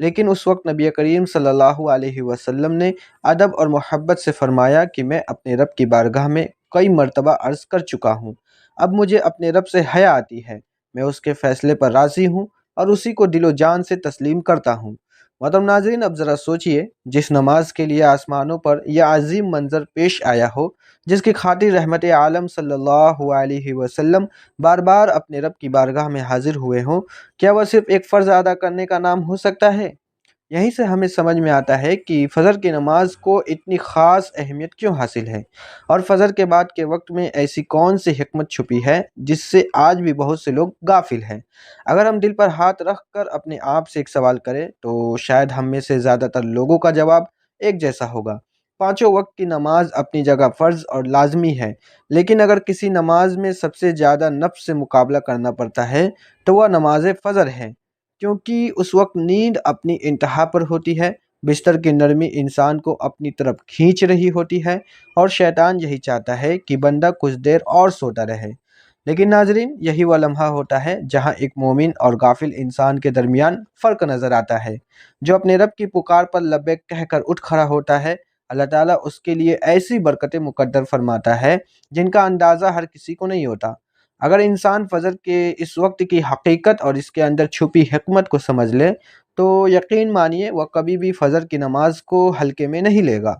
لیکن اس وقت نبی کریم صلی اللہ علیہ وسلم نے ادب اور محبت سے فرمایا کہ میں اپنے رب کی بارگاہ میں کئی مرتبہ عرض کر چکا ہوں، اب مجھے اپنے رب سے حیا آتی ہے، میں اس کے فیصلے پر راضی ہوں اور اسی کو دل و جان سے تسلیم کرتا ہوں۔ محترم ناظرین، اب ذرا سوچئے، جس نماز کے لیے آسمانوں پر یہ عظیم منظر پیش آیا ہو، جس کی خاطر رحمت عالم صلی اللہ علیہ وسلم بار بار اپنے رب کی بارگاہ میں حاضر ہوئے ہوں، کیا وہ صرف ایک فرض ادا کرنے کا نام ہو سکتا ہے؟ یہیں سے ہمیں سمجھ میں آتا ہے کہ فجر کی نماز کو اتنی خاص اہمیت کیوں حاصل ہے، اور فجر کے بعد کے وقت میں ایسی کون سی حکمت چھپی ہے جس سے آج بھی بہت سے لوگ غافل ہیں۔ اگر ہم دل پر ہاتھ رکھ کر اپنے آپ سے ایک سوال کریں تو شاید ہم میں سے زیادہ تر لوگوں کا جواب ایک جیسا ہوگا۔ پانچوں وقت کی نماز اپنی جگہ فرض اور لازمی ہے، لیکن اگر کسی نماز میں سب سے زیادہ نفس سے مقابلہ کرنا پڑتا ہے تو وہ نماز فجر ہے، کیونکہ اس وقت نیند اپنی انتہا پر ہوتی ہے، بستر کی نرمی انسان کو اپنی طرف کھینچ رہی ہوتی ہے، اور شیطان یہی چاہتا ہے کہ بندہ کچھ دیر اور سوتا رہے۔ لیکن ناظرین، یہی وہ لمحہ ہوتا ہے جہاں ایک مومن اور غافل انسان کے درمیان فرق نظر آتا ہے۔ جو اپنے رب کی پکار پر لبیک کہہ کر اٹھ کھڑا ہوتا ہے، اللہ تعالیٰ اس کے لیے ایسی برکتیں مقدر فرماتا ہے جن کا اندازہ ہر کسی کو نہیں ہوتا۔ اگر انسان فجر کے اس وقت کی حقیقت اور اس کے اندر چھپی حکمت کو سمجھ لے تو یقین مانیے وہ کبھی بھی فجر کی نماز کو ہلکے میں نہیں لے گا۔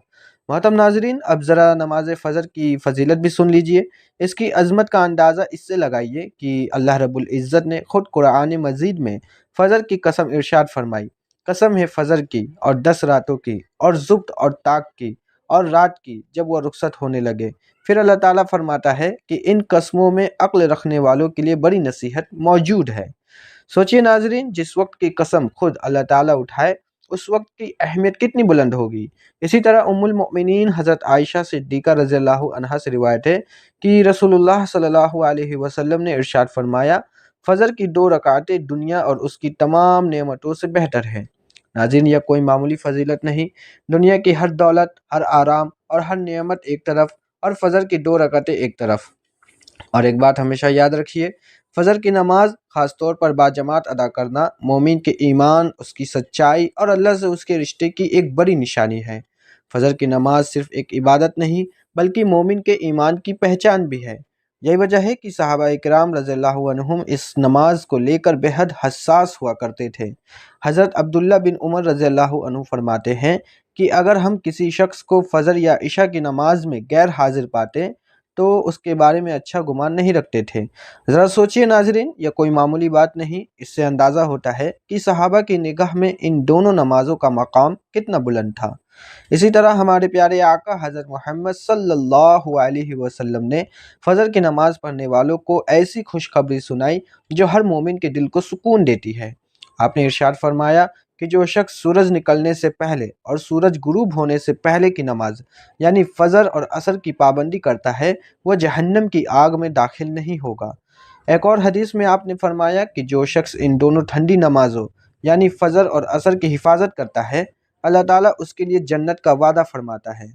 محترم ناظرین، اب ذرا نماز فجر کی فضیلت بھی سن لیجئے۔ اس کی عظمت کا اندازہ اس سے لگائیے کہ اللہ رب العزت نے خود قرآن مجید میں فجر کی قسم ارشاد فرمائی، قسم ہے فجر کی اور 10 راتوں کی اور ضبط اور طاق کی اور رات کی جب وہ رخصت ہونے لگے۔ پھر اللہ تعالیٰ فرماتا ہے کہ ان قسموں میں عقل رکھنے والوں کے لیے بڑی نصیحت موجود ہے۔ سوچئے ناظرین، جس وقت کی قسم خود اللہ تعالیٰ اٹھائے اس وقت کی اہمیت کتنی بلند ہوگی۔ اسی طرح ام المؤمنین حضرت عائشہ صدیقہ رضی اللہ عنہا سے روایت ہے کہ رسول اللہ صلی اللہ علیہ وسلم نے ارشاد فرمایا، فجر کی 2 رکعتیں دنیا اور اس کی تمام نعمتوں سے بہتر ہیں۔ ناظرین، یہ کوئی معمولی فضیلت نہیں، دنیا کی ہر دولت، ہر آرام اور ہر نعمت ایک طرف اور فجر کی 2 رکعتیں ایک طرف۔ اور ایک بات ہمیشہ یاد رکھیے، فجر کی نماز خاص طور پر باجماعت ادا کرنا مومن کے ایمان، اس کی سچائی اور اللہ سے اس کے رشتے کی ایک بڑی نشانی ہے۔ فجر کی نماز صرف ایک عبادت نہیں بلکہ مومن کے ایمان کی پہچان بھی ہے۔ یہی وجہ ہے کہ صحابہ کرام رضی اللہ عنہم اس نماز کو لے کر بے حد حساس ہوا کرتے تھے۔ حضرت عبداللہ بن عمر رضی اللہ عنہ فرماتے ہیں کہ اگر ہم کسی شخص کو فجر یا عشاء کی نماز میں غیر حاضر پاتے تو اس کے بارے میں اچھا گمان نہیں رکھتے تھے۔ ذرا سوچئے ناظرین، یہ کوئی معمولی بات نہیں۔ اس سے اندازہ ہوتا ہے کہ صحابہ کی نگاہ میں ان دونوں نمازوں کا مقام کتنا بلند تھا۔ اسی طرح ہمارے پیارے آقا حضرت محمد صلی اللہ علیہ وسلم نے فجر کی نماز پڑھنے والوں کو ایسی خوشخبری سنائی جو ہر مومن کے دل کو سکون دیتی ہے۔ آپ نے ارشاد فرمایا کہ جو شخص سورج نکلنے سے پہلے اور سورج غروب ہونے سے پہلے کی نماز یعنی فجر اور عصر کی پابندی کرتا ہے وہ جہنم کی آگ میں داخل نہیں ہوگا۔ ایک اور حدیث میں آپ نے فرمایا کہ جو شخص ان دونوں ٹھنڈی نمازوں یعنی فجر اور عصر کی حفاظت کرتا ہے اللہ تعالیٰ اس کے لیے جنت کا وعدہ فرماتا ہے۔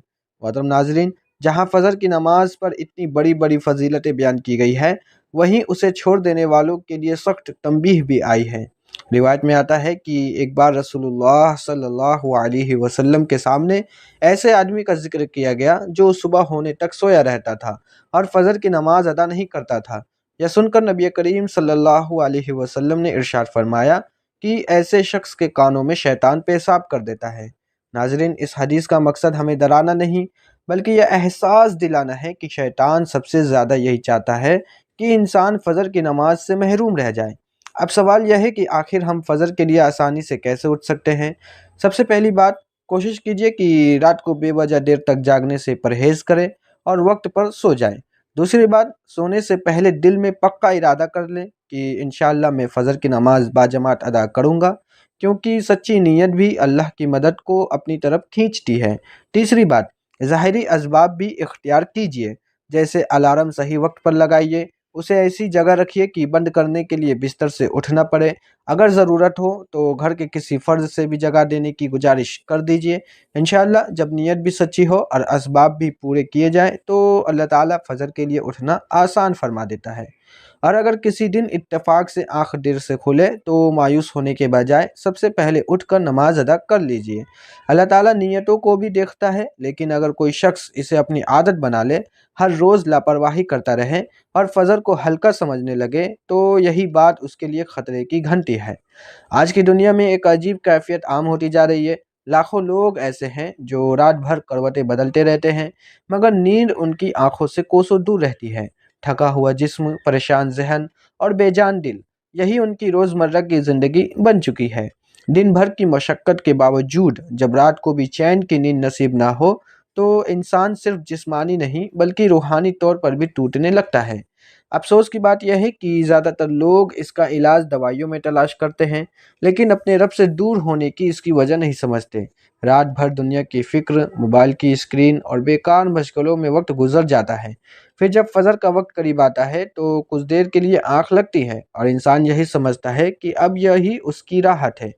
محترم ناظرین، جہاں فجر کی نماز پر اتنی بڑی بڑی فضیلتیں بیان کی گئی ہے وہیں اسے چھوڑ دینے والوں کے لیے سخت تنبیہ بھی آئی ہے۔ روایت میں آتا ہے کہ ایک بار رسول اللہ صلی اللہ علیہ وسلم کے سامنے ایسے آدمی کا ذکر کیا گیا جو صبح ہونے تک سویا رہتا تھا اور فجر کی نماز ادا نہیں کرتا تھا۔ یہ سن کر نبی کریم صلی اللہ علیہ وسلم نے ارشاد فرمایا کہ ایسے شخص کے کانوں میں شیطان پیشاب کر دیتا ہے۔ ناظرین، اس حدیث کا مقصد ہمیں ڈرانا نہیں بلکہ یہ احساس دلانا ہے کہ شیطان سب سے زیادہ یہی چاہتا ہے کہ انسان فجر کی نماز سے محروم رہ جائے۔ اب سوال یہ ہے کہ آخر ہم فجر کے لیے آسانی سے کیسے اٹھ سکتے ہیں؟ سب سے پہلی بات، کوشش کیجئے کہ رات کو بے وجہ دیر تک جاگنے سے پرہیز کریں اور وقت پر سو جائیں۔ دوسری بات، سونے سے پہلے دل میں پکا ارادہ کر لیں کہ انشاءاللہ میں فجر کی نماز باجماعت ادا کروں گا، کیونکہ سچی نیت بھی اللہ کی مدد کو اپنی طرف کھینچتی ہے۔ تیسری بات، ظاہری اسباب بھی اختیار کیجئے، جیسے الارم صحیح وقت پر لگائیے، اسے ایسی جگہ رکھیے کہ بند کرنے کے لیے بستر سے اٹھنا پڑے، اگر ضرورت ہو تو گھر کے کسی فرد سے بھی جگہ دینے کی گزارش کر دیجئے۔ انشاءاللہ جب نیت بھی سچی ہو اور اسباب بھی پورے کیے جائیں تو اللہ تعالیٰ فجر کے لیے اٹھنا آسان فرما دیتا ہے۔ اور اگر کسی دن اتفاق سے آنکھ دیر سے کھلے تو مایوس ہونے کے بجائے سب سے پہلے اٹھ کر نماز ادا کر لیجئے۔ اللہ تعالیٰ نیتوں کو بھی دیکھتا ہے، لیکن اگر کوئی شخص اسے اپنی عادت بنا لے، ہر روز لاپرواہی کرتا رہے اور فجر کو ہلکا سمجھنے لگے، تو یہی بات اس کے لیے خطرے کی گھنٹی ہے۔ آج کی دنیا میں ایک عجیب کیفیت عام ہوتی جا رہی ہے۔ لاکھوں لوگ ایسے ہیں جو رات بھر کروٹیں بدلتے رہتے ہیں، مگر نیند ان کی آنکھوں سے کوسوں دور رہتی ہے۔ تھکا ہوا جسم، پریشان ذہن اور بے جان دل، یہی ان کی روزمرہ کی زندگی بن چکی ہے۔ دن بھر کی مشقت کے باوجود جب رات کو بھی چین کی نیند نصیب نہ ہو تو انسان صرف جسمانی نہیں بلکہ روحانی طور پر بھی ٹوٹنے لگتا ہے۔ افسوس کی بات یہ ہے کہ زیادہ تر لوگ اس کا علاج دوائیوں میں تلاش کرتے ہیں، لیکن اپنے رب سے دور ہونے کی اس کی وجہ نہیں سمجھتے۔ رات بھر دنیا کی فکر، موبائل کی اسکرین اور بیکار مشغلوں میں وقت گزر جاتا ہے۔ پھر جب فجر کا وقت قریب آتا ہے تو کچھ دیر کے لیے آنکھ لگتی ہے اور انسان یہی سمجھتا ہے کہ اب یہی اس کی راحت ہے۔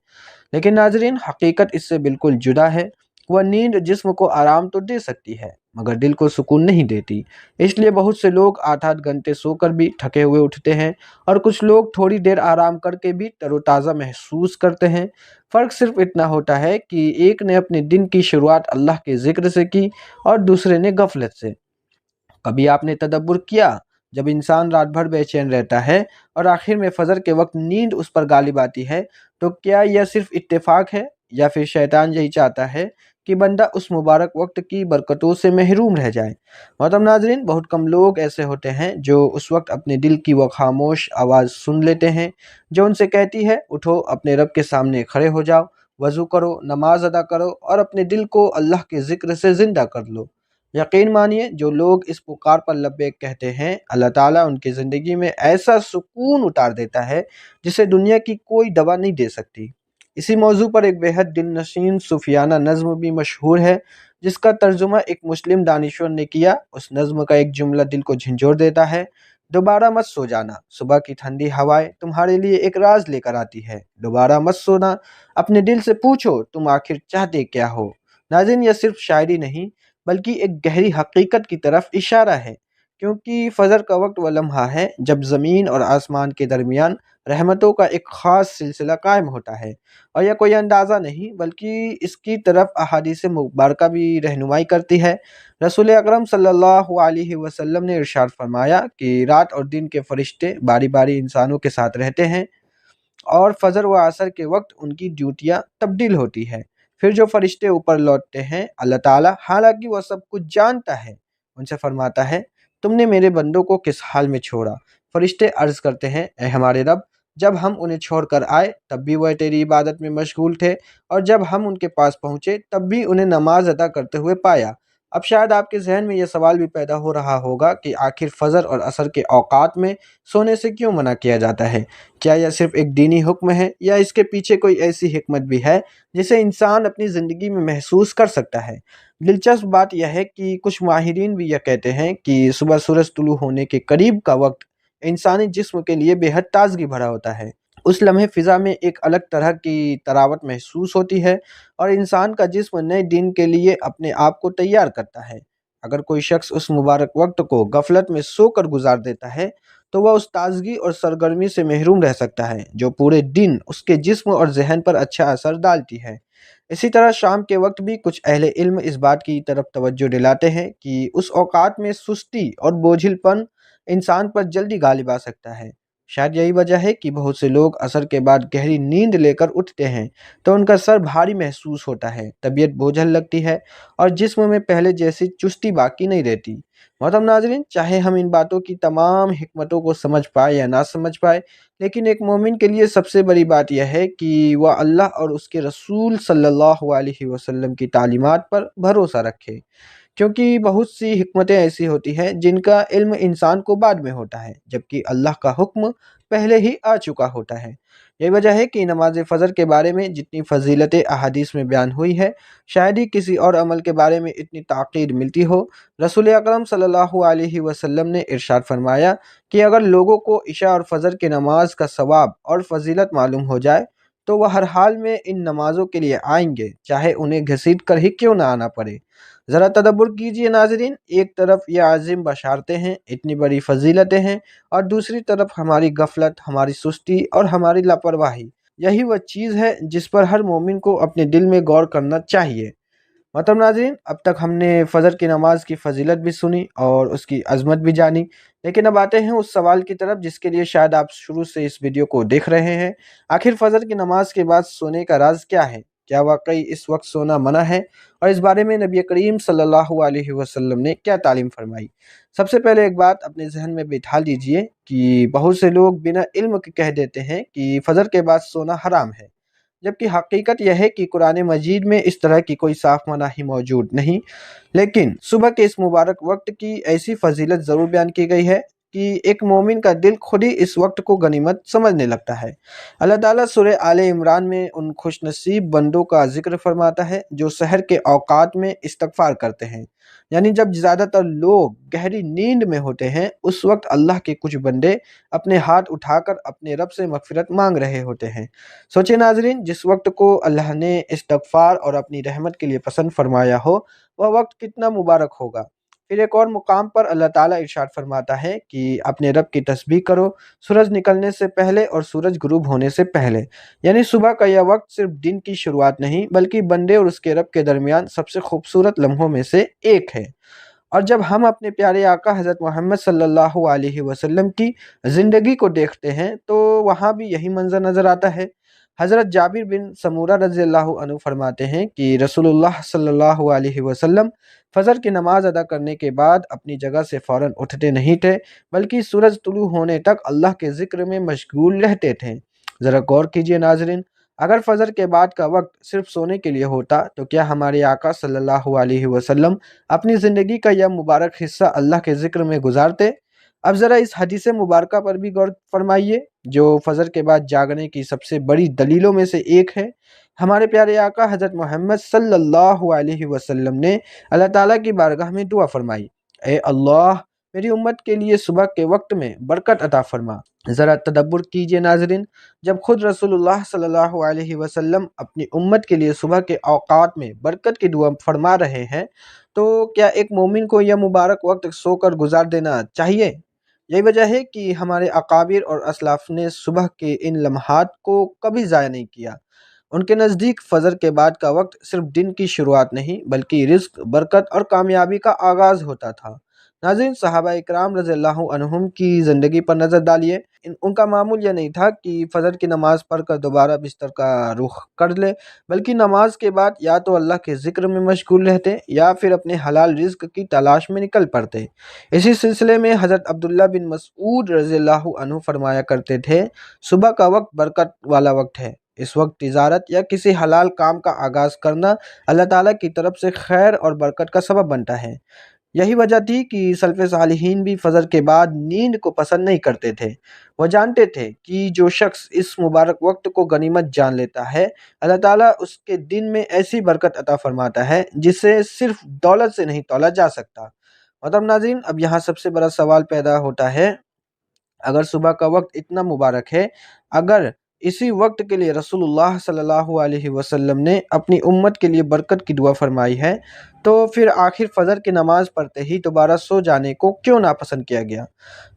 لیکن ناظرین، حقیقت اس سے بالکل جدا ہے۔ وہ نیند جسم کو آرام تو دے سکتی ہے، مگر دل کو سکون نہیں دیتی۔ اس لیے بہت سے لوگ 8 گھنٹے سو کر بھی تھکے ہوئے اٹھتے ہیں، اور کچھ لوگ تھوڑی دیر آرام کر کے بھی تر و تازہ محسوس کرتے ہیں۔ فرق صرف اتنا ہوتا ہے کہ ایک نے اپنے دن کی شروعات اللہ کے ذکر سے کی اور دوسرے نے غفلت سے۔ کبھی آپ نے تدبر کیا، جب انسان رات بھر بے چین رہتا ہے اور آخر میں فجر کے وقت نیند اس پر غالب آتی ہے، تو کیا یہ صرف اتفاق ہے یا پھر شیطان یہی چاہتا ہے کہ بندہ اس مبارک وقت کی برکتوں سے محروم رہ جائے؟ محترم ناظرین، بہت کم لوگ ایسے ہوتے ہیں جو اس وقت اپنے دل کی وہ خاموش آواز سن لیتے ہیں جو ان سے کہتی ہے، اٹھو، اپنے رب کے سامنے کھڑے ہو جاؤ، وضو کرو، نماز ادا کرو اور اپنے دل کو اللہ کے ذکر سے زندہ کر لو۔ یقین مانیے، جو لوگ اس پکار پر لبیک کہتے ہیں، اللہ تعالیٰ ان کی زندگی میں ایسا سکون اتار دیتا ہے جسے دنیا کی کوئی دوا نہیں دے سکتی۔ اسی موضوع پر ایک بےحد دل نشین صوفیانہ نظم بھی مشہور ہے، جس کا ترجمہ ایک مسلم دانشور نے کیا۔ اس نظم کا ایک جملہ دل کو جھنجھوڑ دیتا ہے: دوبارہ مت سو جانا، صبح کی ٹھنڈی ہوائیں تمہارے لیے ایک راز لے کر آتی ہے۔ دوبارہ مت سونا، اپنے دل سے پوچھو تم آخر چاہتے کیا ہو۔ ناظرین، یہ صرف شاعری نہیں بلکہ ایک گہری حقیقت کی طرف اشارہ ہے، کیونکہ فجر کا وقت وہ لمحہ ہے جب زمین اور آسمان کے درمیان رحمتوں کا ایک خاص سلسلہ قائم ہوتا ہے، اور یہ کوئی اندازہ نہیں بلکہ اس کی طرف احادیث مبارکہ بھی رہنمائی کرتی ہے۔ رسول اکرم صلی اللہ علیہ وسلم نے ارشاد فرمایا کہ رات اور دن کے فرشتے باری باری انسانوں کے ساتھ رہتے ہیں، اور فجر و عصر کے وقت ان کی ڈیوٹیاں تبدیل ہوتی ہے۔ پھر جو فرشتے اوپر لوٹتے ہیں، اللہ تعالیٰ، حالانکہ وہ سب کچھ جانتا ہے، ان سے فرماتا ہے: تم نے میرے بندوں کو کس حال میں چھوڑا؟ فرشتے عرض کرتے ہیں: اے ہمارے رب، جب ہم انہیں چھوڑ کر آئے تب بھی وہ تیری عبادت میں مشغول تھے، اور جب ہم ان کے پاس پہنچے تب بھی انہیں نماز ادا کرتے ہوئے پایا۔ اب شاید آپ کے ذہن میں یہ سوال بھی پیدا ہو رہا ہوگا کہ آخر فجر اور عصر کے اوقات میں سونے سے کیوں منع کیا جاتا ہے؟ کیا یہ صرف ایک دینی حکم ہے یا اس کے پیچھے کوئی ایسی حکمت بھی ہے جسے انسان اپنی زندگی میں محسوس کر سکتا ہے؟ دلچسپ بات یہ ہے کہ کچھ ماہرین بھی یہ کہتے ہیں کہ صبح سورج طلوع ہونے کے قریب کا وقت انسانی جسم کے لیے بے حد تازگی بھرا ہوتا ہے۔ اس لمحے فضا میں ایک الگ طرح کی تراوت محسوس ہوتی ہے اور انسان کا جسم نئے دن کے لیے اپنے آپ کو تیار کرتا ہے۔ اگر کوئی شخص اس مبارک وقت کو غفلت میں سو کر گزار دیتا ہے تو وہ اس تازگی اور سرگرمی سے محروم رہ سکتا ہے جو پورے دن اس کے جسم اور ذہن پر اچھا اثر ڈالتی ہے۔ اسی طرح شام کے وقت بھی کچھ اہل علم اس بات کی طرف توجہ دلاتے ہیں کہ اس اوقات میں سستی اور بوجھل پن انسان پر جلدی غالب آ سکتا ہے۔ شاید یہی وجہ ہے کہ بہت سے لوگ عصر کے بعد گہری نیند لے کر اٹھتے ہیں تو ان کا سر بھاری محسوس ہوتا ہے، طبیعت بوجھل لگتی ہے اور جسم میں پہلے جیسی چستی باقی نہیں رہتی۔ محترم ناظرین، چاہے ہم ان باتوں کی تمام حکمتوں کو سمجھ پائے یا نہ سمجھ پائے، لیکن ایک مومن کے لیے سب سے بڑی بات یہ ہے کہ وہ اللہ اور اس کے رسول صلی اللہ علیہ وسلم کی تعلیمات پر بھروسہ رکھے، کیونکہ بہت سی حکمتیں ایسی ہوتی ہیں جن کا علم انسان کو بعد میں ہوتا ہے، جبکہ اللہ کا حکم پہلے ہی آ چکا ہوتا ہے۔ یہی وجہ ہے کہ نماز فجر کے بارے میں جتنی فضیلتیں احادیث میں بیان ہوئی ہے، شاید ہی کسی اور عمل کے بارے میں اتنی تاکید ملتی ہو۔ رسول اکرم صلی اللہ علیہ وسلم نے ارشاد فرمایا کہ اگر لوگوں کو عشاء اور فجر کی نماز کا ثواب اور فضیلت معلوم ہو جائے تو وہ ہر حال میں ان نمازوں کے لیے آئیں گے، چاہے انہیں گھسیٹ کر ہی کیوں نہ آنا پڑے۔ ذرا تدبر کیجئے ناظرین، ایک طرف یہ عظیم بشارتیں ہیں، اتنی بڑی فضیلتیں ہیں، اور دوسری طرف ہماری غفلت، ہماری سستی اور ہماری لاپرواہی۔ یہی وہ چیز ہے جس پر ہر مومن کو اپنے دل میں غور کرنا چاہیے۔ محترم ناظرین، اب تک ہم نے فجر کی نماز کی فضیلت بھی سنی اور اس کی عظمت بھی جانی، لیکن اب آتے ہیں اس سوال کی طرف جس کے لیے شاید آپ شروع سے اس ویڈیو کو دیکھ رہے ہیں۔ آخر فجر کی نماز کے بعد سونے کا راز کیا ہے؟ کیا واقعی اس وقت سونا منع ہے؟ اور اس بارے میں نبی کریم صلی اللہ علیہ وسلم نے کیا تعلیم فرمائی؟ سب سے پہلے ایک بات اپنے ذہن میں بٹھا لیجئے کہ بہت سے لوگ بنا علم کے کہہ دیتے ہیں کہ فجر کے بعد سونا حرام ہے، جبکہ حقیقت یہ ہے کہ قرآن مجید میں اس طرح کی کوئی صاف مناہی موجود نہیں، لیکن صبح کے اس مبارک وقت کی ایسی فضیلت ضرور بیان کی گئی ہے کہ ایک مومن کا دل خود ہی اس وقت کو غنیمت سمجھنے لگتا ہے۔ اللہ تعالیٰ سورہ آل عمران میں ان خوش نصیب بندوں کا ذکر فرماتا ہے جو سحر کے اوقات میں استغفار کرتے ہیں، یعنی جب زیادہ تر لوگ گہری نیند میں ہوتے ہیں، اس وقت اللہ کے کچھ بندے اپنے ہاتھ اٹھا کر اپنے رب سے مغفرت مانگ رہے ہوتے ہیں۔ سوچے ناظرین، جس وقت کو اللہ نے استغفار اور اپنی رحمت کے لیے پسند فرمایا ہو، وہ وقت کتنا مبارک ہوگا۔ پھر ایک اور مقام پر اللہ تعالیٰ ارشاد فرماتا ہے کہ اپنے رب کی تسبیح کرو سورج نکلنے سے پہلے اور سورج غروب ہونے سے پہلے، یعنی صبح کا یہ وقت صرف دن کی شروعات نہیں بلکہ بندے اور اس کے رب کے درمیان سب سے خوبصورت لمحوں میں سے ایک ہے۔ اور جب ہم اپنے پیارے آقا حضرت محمد صلی اللہ علیہ وسلم کی زندگی کو دیکھتے ہیں تو وہاں بھی یہی منظر نظر آتا ہے۔ حضرت جابر بن سمورہ رضی اللہ عنہ فرماتے ہیں کہ رسول اللہ صلی اللہ علیہ وسلم فجر کی نماز ادا کرنے کے بعد اپنی جگہ سے فوراً اٹھتے نہیں تھے بلکہ سورج طلوع ہونے تک اللہ کے ذکر میں مشغول رہتے تھے۔ ذرا غور کیجئے ناظرین، اگر فجر کے بعد کا وقت صرف سونے کے لیے ہوتا تو کیا ہمارے آقا صلی اللہ علیہ وسلم اپنی زندگی کا یہ مبارک حصہ اللہ کے ذکر میں گزارتے؟ اب ذرا اس حدیث مبارکہ پر بھی غور فرمائیے جو فجر کے بعد جاگنے کی سب سے بڑی دلیلوں میں سے ایک ہے۔ ہمارے پیارے آقا حضرت محمد صلی اللہ علیہ وسلم نے اللہ تعالیٰ کی بارگاہ میں دعا فرمائی، اے اللہ میری امت کے لیے صبح کے وقت میں برکت عطا فرما۔ ذرا تدبر کیجئے ناظرین، جب خود رسول اللہ صلی اللہ علیہ وسلم اپنی امت کے لیے صبح کے اوقات میں برکت کی دعا فرما رہے ہیں تو کیا ایک مومن کو یہ مبارک وقت سو کر گزار دینا چاہیے؟ یہی وجہ ہے کہ ہمارے اکابر اور اسلاف نے صبح کے ان لمحات کو کبھی ضائع نہیں کیا۔ ان کے نزدیک فجر کے بعد کا وقت صرف دن کی شروعات نہیں بلکہ رزق، برکت اور کامیابی کا آغاز ہوتا تھا۔ ناظرین، صحابہ اکرام رضی اللہ عنہم کی زندگی پر نظر ڈالیے۔ ان کا معمول یہ نہیں تھا کہ فجر کی نماز پڑھ کر دوبارہ بستر کا رخ کر لے، بلکہ نماز کے بعد یا تو اللہ کے ذکر میں مشغول رہتے یا پھر اپنے حلال رزق کی تلاش میں نکل پڑتے۔ اسی سلسلے میں حضرت عبداللہ بن مسعود رضی اللہ عنہ فرمایا کرتے تھے، صبح کا وقت برکت والا وقت ہے، اس وقت تجارت یا کسی حلال کام کا آغاز کرنا اللہ تعالیٰ کی طرف سے خیر اور برکت کا سبب بنتا ہے۔ یہی وجہ تھی کہ سلف صالحین بھی فجر کے بعد نیند کو پسند نہیں کرتے تھے۔ وہ جانتے تھے کہ جو شخص اس مبارک وقت کو غنیمت جان لیتا ہے، اللہ تعالیٰ اس کے دن میں ایسی برکت عطا فرماتا ہے جسے صرف دولت سے نہیں تولا جا سکتا۔ محترم ناظرین، اب یہاں سب سے بڑا سوال پیدا ہوتا ہے، اگر صبح کا وقت اتنا مبارک ہے، اگر اسی وقت کے لیے رسول اللہ صلی اللہ علیہ وسلم نے اپنی امت کے لیے برکت کی دعا فرمائی ہے، تو پھر آخر فجر کی نماز پڑھتے ہی دوبارہ سو جانے کو کیوں ناپسند کیا گیا؟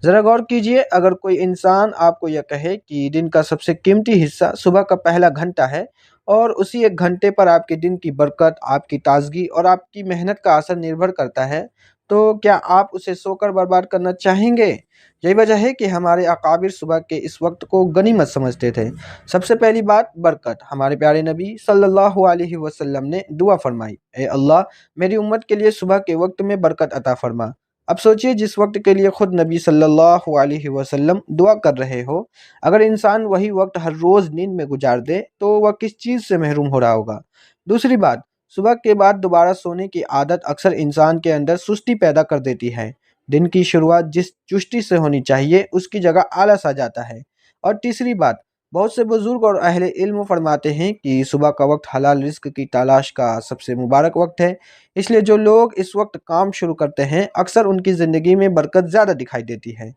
ذرا غور کیجئے، اگر کوئی انسان آپ کو یہ کہے کہ دن کا سب سے قیمتی حصہ صبح کا پہلا گھنٹہ ہے اور اسی ایک گھنٹے پر آپ کے دن کی برکت، آپ کی تازگی اور آپ کی محنت کا اثر نربھر کرتا ہے، تو کیا آپ اسے سو کر برباد کرنا چاہیں گے؟ یہی وجہ ہے کہ ہمارے اکابر صبح کے اس وقت کو غنیمت سمجھتے تھے۔ سب سے پہلی بات برکت۔ ہمارے پیارے نبی صلی اللہ علیہ وسلم نے دعا فرمائی، اے اللہ میری امت کے لیے صبح کے وقت میں برکت عطا فرما۔ اب سوچئے، جس وقت کے لیے خود نبی صلی اللہ علیہ وسلم دعا کر رہے ہو، اگر انسان وہی وقت ہر روز نیند میں گزار دے تو وہ کس چیز سے محروم ہو رہا ہوگا؟ دوسری بات، صبح کے بعد دوبارہ سونے کی عادت اکثر انسان کے اندر سستی پیدا کر دیتی ہے۔ دن کی شروعات جس چستی سے ہونی چاہیے اس کی جگہ آلس آ جاتا ہے۔ اور تیسری بات، بہت سے بزرگ اور اہل علم فرماتے ہیں کہ صبح کا وقت حلال رزق کی تلاش کا سب سے مبارک وقت ہے، اس لیے جو لوگ اس وقت کام شروع کرتے ہیں اکثر ان کی زندگی میں برکت زیادہ دکھائی دیتی ہے۔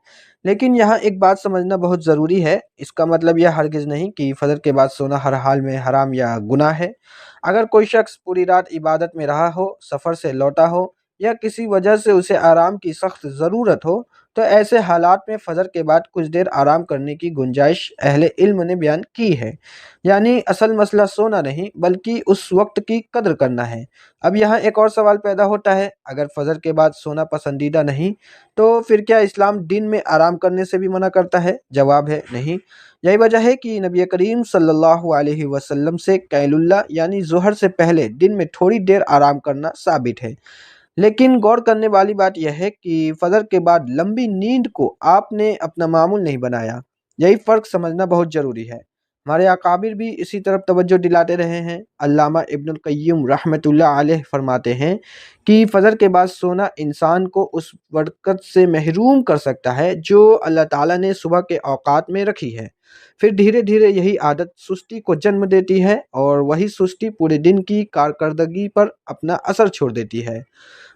لیکن یہاں ایک بات سمجھنا بہت ضروری ہے، اس کا مطلب یہ ہرگز نہیں کہ فجر کے بعد سونا ہر حال میں حرام یا گناہ ہے۔ اگر کوئی شخص پوری رات عبادت میں رہا ہو، سفر سے لوٹا ہو یا کسی وجہ سے اسے آرام کی سخت ضرورت ہو، تو ایسے حالات میں فجر کے بعد کچھ دیر آرام کرنے کی گنجائش اہل علم نے بیان کی ہے۔ یعنی اصل مسئلہ سونا نہیں بلکہ اس وقت کی قدر کرنا ہے۔ اب یہاں ایک اور سوال پیدا ہوتا ہے، اگر فجر کے بعد سونا پسندیدہ نہیں تو پھر کیا اسلام دن میں آرام کرنے سے بھی منع کرتا ہے؟ جواب ہے نہیں۔ یہی وجہ ہے کہ نبی کریم صلی اللہ علیہ وسلم سے قیل اللہ یعنی ظہر سے پہلے دن میں تھوڑی دیر آرام کرنا ثابت ہے۔ لیکن غور کرنے والی بات یہ ہے کہ فجر کے بعد لمبی نیند کو آپ نے اپنا معمول نہیں بنایا۔ یہی فرق سمجھنا بہت ضروری ہے۔ ہمارے اکابر بھی اسی طرف توجہ دلاتے رہے ہیں۔ علامہ ابن القیم رحمۃ اللہ علیہ فرماتے ہیں کہ فجر کے بعد سونا انسان کو اس برکت سے محروم کر سکتا ہے جو اللہ تعالیٰ نے صبح کے اوقات میں رکھی ہے۔ پھر دھیرے دھیرے یہی عادت سستی کو جنم دیتی ہے اور وہی سستی پورے دن کی کارکردگی پر اپنا اثر چھوڑ دیتی ہے۔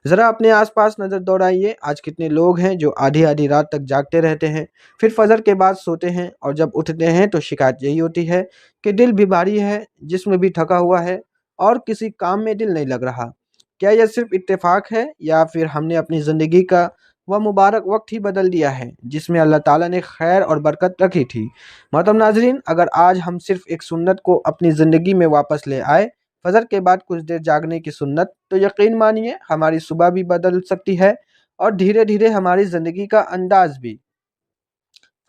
ذرا اپنے آس پاس نظر دوڑائیے، آج کتنے لوگ ہیں جو آدھی آدھی رات تک جاگتے رہتے ہیں، پھر فجر کے بعد سوتے ہیں اور جب اٹھتے ہیں تو شکایت یہی ہوتی ہے کہ دل بھی بھاری ہے، جسم بھی تھکا ہوا ہے اور کسی کام میں دل نہیں لگ رہا۔ کیا یہ صرف اتفاق ہے یا پھر ہم نے اپنی زندگی کا وہ مبارک وقت ہی بدل دیا ہے جس میں اللہ تعالیٰ نے خیر اور برکت رکھی تھی؟ محترم ناظرین، اگر آج ہم صرف ایک سنت کو اپنی زندگی میں واپس لے آئے، فجر کے بعد کچھ دیر جاگنے کی سنت، تو یقین مانیے ہماری صبح بھی بدل سکتی ہے اور دھیرے دھیرے ہماری زندگی کا انداز بھی۔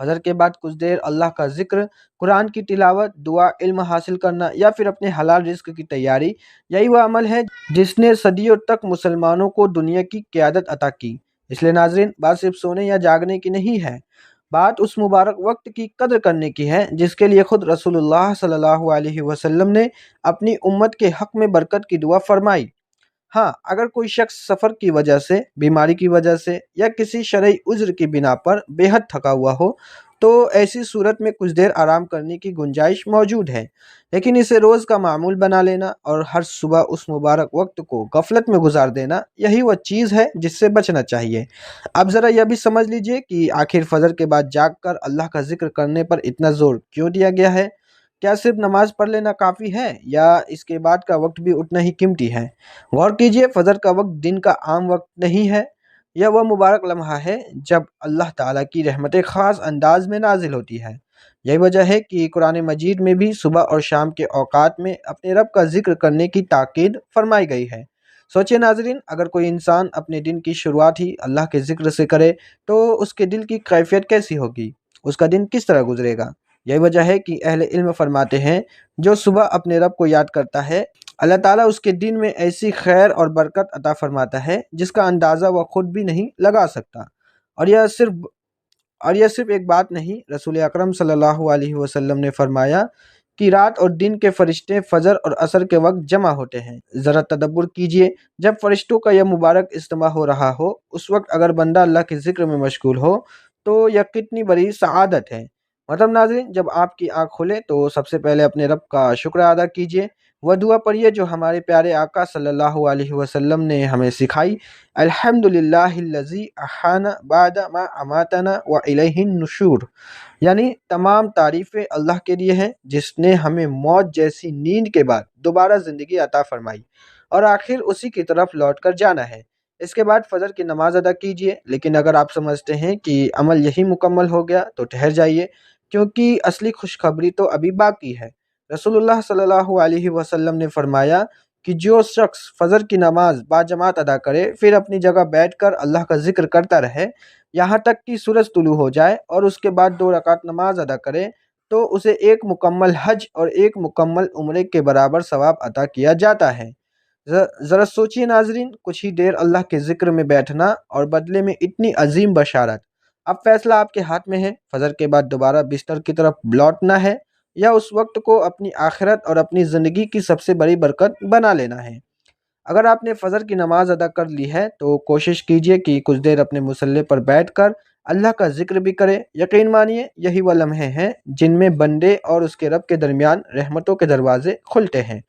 فجر کے بعد کچھ دیر اللہ کا ذکر، قرآن کی تلاوت، دعا، علم حاصل کرنا یا پھر اپنے حلال رزق کی تیاری، یہی وہ عمل ہے جس نے صدیوں تک مسلمانوں کو دنیا کی قیادت عطا کی۔ اس لیے ناظرین، بات صرف سونے یا جاگنے کی نہیں ہے، بات اس مبارک وقت کی قدر کرنے کی ہے جس کے لیے خود رسول اللہ صلی اللہ علیہ وسلم نے اپنی امت کے حق میں برکت کی دعا فرمائی۔ ہاں، اگر کوئی شخص سفر کی وجہ سے، بیماری کی وجہ سے یا کسی شرعی عذر کی بنا پر بے حد تھکا ہوا ہو تو ایسی صورت میں کچھ دیر آرام کرنے کی گنجائش موجود ہے، لیکن اسے روز کا معمول بنا لینا اور ہر صبح اس مبارک وقت کو غفلت میں گزار دینا، یہی وہ چیز ہے جس سے بچنا چاہیے۔ اب ذرا یہ بھی سمجھ لیجئے کہ آخر فجر کے بعد جاگ کر اللہ کا ذکر کرنے پر اتنا زور کیوں دیا گیا ہے؟ کیا صرف نماز پڑھ لینا کافی ہے یا اس کے بعد کا وقت بھی اتنا ہی قیمتی ہے؟ غور کیجئے، فجر کا وقت دن کا عام وقت نہیں ہے، یہ وہ مبارک لمحہ ہے جب اللہ تعالیٰ کی رحمتیں خاص انداز میں نازل ہوتی ہے۔ یہی وجہ ہے کہ قرآن مجید میں بھی صبح اور شام کے اوقات میں اپنے رب کا ذکر کرنے کی تاکید فرمائی گئی ہے۔ سوچئے ناظرین، اگر کوئی انسان اپنے دن کی شروعات ہی اللہ کے ذکر سے کرے تو اس کے دل کی کیفیت کیسی ہوگی، اس کا دن کس طرح گزرے گا؟ یہی وجہ ہے کہ اہل علم فرماتے ہیں جو صبح اپنے رب کو یاد کرتا ہے، اللہ تعالیٰ اس کے دن میں ایسی خیر اور برکت عطا فرماتا ہے جس کا اندازہ وہ خود بھی نہیں لگا سکتا۔ اور یہ صرف ایک بات نہیں، رسول اکرم صلی اللہ علیہ وسلم نے فرمایا کہ رات اور دن کے فرشتے فجر اور عصر کے وقت جمع ہوتے ہیں۔ ذرا تدبر کیجئے، جب فرشتوں کا یہ مبارک اجتماع ہو رہا ہو، اس وقت اگر بندہ اللہ کے ذکر میں مشغول ہو تو یہ کتنی بڑی سعادت ہے۔ محترم ناظرین، جب آپ کی آنکھ کھلے تو سب سے پہلے اپنے رب کا شکر ادا کیجئے، وہ دعا پڑھیے جو ہمارے پیارے آقا صلی اللہ علیہ وسلم نے ہمیں سکھائی: الحمدللہ الذی احیانا بعد ما اماتنا والیہ النشور، یعنی تمام تعریفیں اللہ کے لیے ہیں جس نے ہمیں موت جیسی نیند کے بعد دوبارہ زندگی عطا فرمائی اور آخر اسی کی طرف لوٹ کر جانا ہے۔ اس کے بعد فجر کی نماز ادا کیجئے، لیکن اگر آپ سمجھتے ہیں کہ عمل یہی مکمل ہو گیا تو ٹھہر جائیے، کیونکہ اصلی خوشخبری تو ابھی باقی ہے۔ رسول اللہ صلی اللہ علیہ وسلم نے فرمایا کہ جو شخص فجر کی نماز باجماعت ادا کرے پھر اپنی جگہ بیٹھ کر اللہ کا ذکر کرتا رہے یہاں تک کہ سورج طلوع ہو جائے اور اس کے بعد 2 رکعت نماز ادا کرے تو اسے ایک مکمل حج اور ایک مکمل عمرے کے برابر ثواب عطا کیا جاتا ہے۔ ذرا سوچئے ناظرین، کچھ ہی دیر اللہ کے ذکر میں بیٹھنا اور بدلے میں اتنی عظیم بشارت۔ اب فیصلہ آپ کے ہاتھ میں ہے، فجر کے بعد دوبارہ بستر کی طرف لوٹنا ہے یا اس وقت کو اپنی آخرت اور اپنی زندگی کی سب سے بڑی برکت بنا لینا ہے۔ اگر آپ نے فجر کی نماز ادا کر لی ہے تو کوشش کیجئے کہ کچھ دیر اپنے مصلی پر بیٹھ کر اللہ کا ذکر بھی کرے۔ یقین مانیے یہی وہ لمحے ہیں جن میں بندے اور اس کے رب کے درمیان رحمتوں کے دروازے کھلتے ہیں۔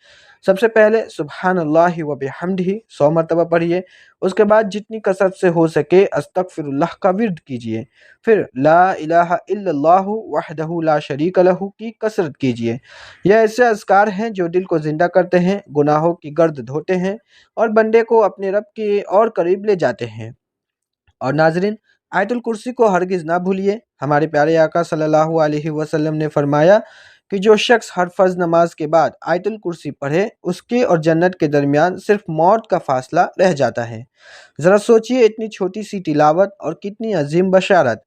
سب سے پہلے سبحان اللہ و بحمدہ 100 مرتبہ پڑھیے۔ اس کے بعد جتنی کثرت سے ہو سکے استغفر اللہ کا ورد کیجیے۔ پھر لا الہ الا اللہ وحدہ لا شریک لہ کی کثرت کیجیے۔ یہ ایسے اذکار ہیں جو دل کو زندہ کرتے ہیں، گناہوں کی گرد دھوتے ہیں اور بندے کو اپنے رب کے اور قریب لے جاتے ہیں۔ اور ناظرین، آیت الکرسی کو ہرگز نہ بھولیے۔ ہمارے پیارے آقا صلی اللہ علیہ وسلم نے فرمایا کہ جو شخص ہر فرض نماز کے بعد آیت الکرسی پڑھے اس کے اور جنت کے درمیان صرف موت کا فاصلہ رہ جاتا ہے۔ ذرا سوچئے اتنی چھوٹی سی تلاوت اور کتنی عظیم بشارت۔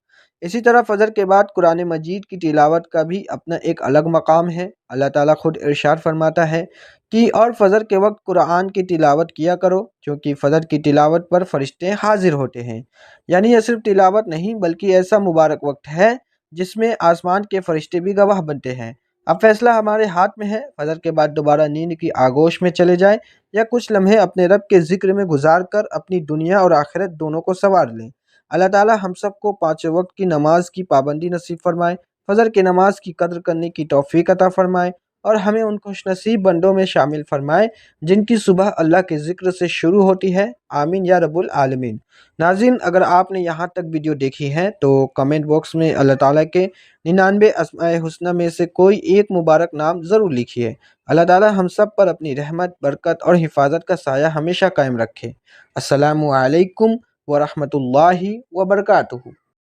اسی طرح فجر کے بعد قرآن مجید کی تلاوت کا بھی اپنا ایک الگ مقام ہے۔ اللہ تعالیٰ خود ارشاد فرماتا ہے کہ اور فجر کے وقت قرآن کی تلاوت کیا کرو کیونکہ فجر کی تلاوت پر فرشتے حاضر ہوتے ہیں۔ یعنی یہ صرف تلاوت نہیں بلکہ ایسا مبارک وقت ہے جس میں آسمان کے فرشتے بھی گواہ بنتے ہیں۔ اب فیصلہ ہمارے ہاتھ میں ہے، فجر کے بعد دوبارہ نیند کی آغوش میں چلے جائیں یا کچھ لمحے اپنے رب کے ذکر میں گزار کر اپنی دنیا اور آخرت دونوں کو سنوار لیں۔ اللہ تعالیٰ ہم سب کو 5 وقت کی نماز کی پابندی نصیب فرمائے، فجر کی نماز کی قدر کرنے کی توفیق عطا فرمائے اور ہمیں ان خوش نصیب بندوں میں شامل فرمائے جن کی صبح اللہ کے ذکر سے شروع ہوتی ہے۔ آمین یا رب العالمین۔ ناظرین، اگر آپ نے یہاں تک ویڈیو دیکھی ہے تو کمنٹ باکس میں اللہ تعالیٰ کے 99 اسماء حسنہ میں سے کوئی ایک مبارک نام ضرور لکھیے۔ اللہ تعالیٰ ہم سب پر اپنی رحمت، برکت اور حفاظت کا سایہ ہمیشہ قائم رکھے۔ السلام علیکم ورحمۃ اللہ وبرکاتہ۔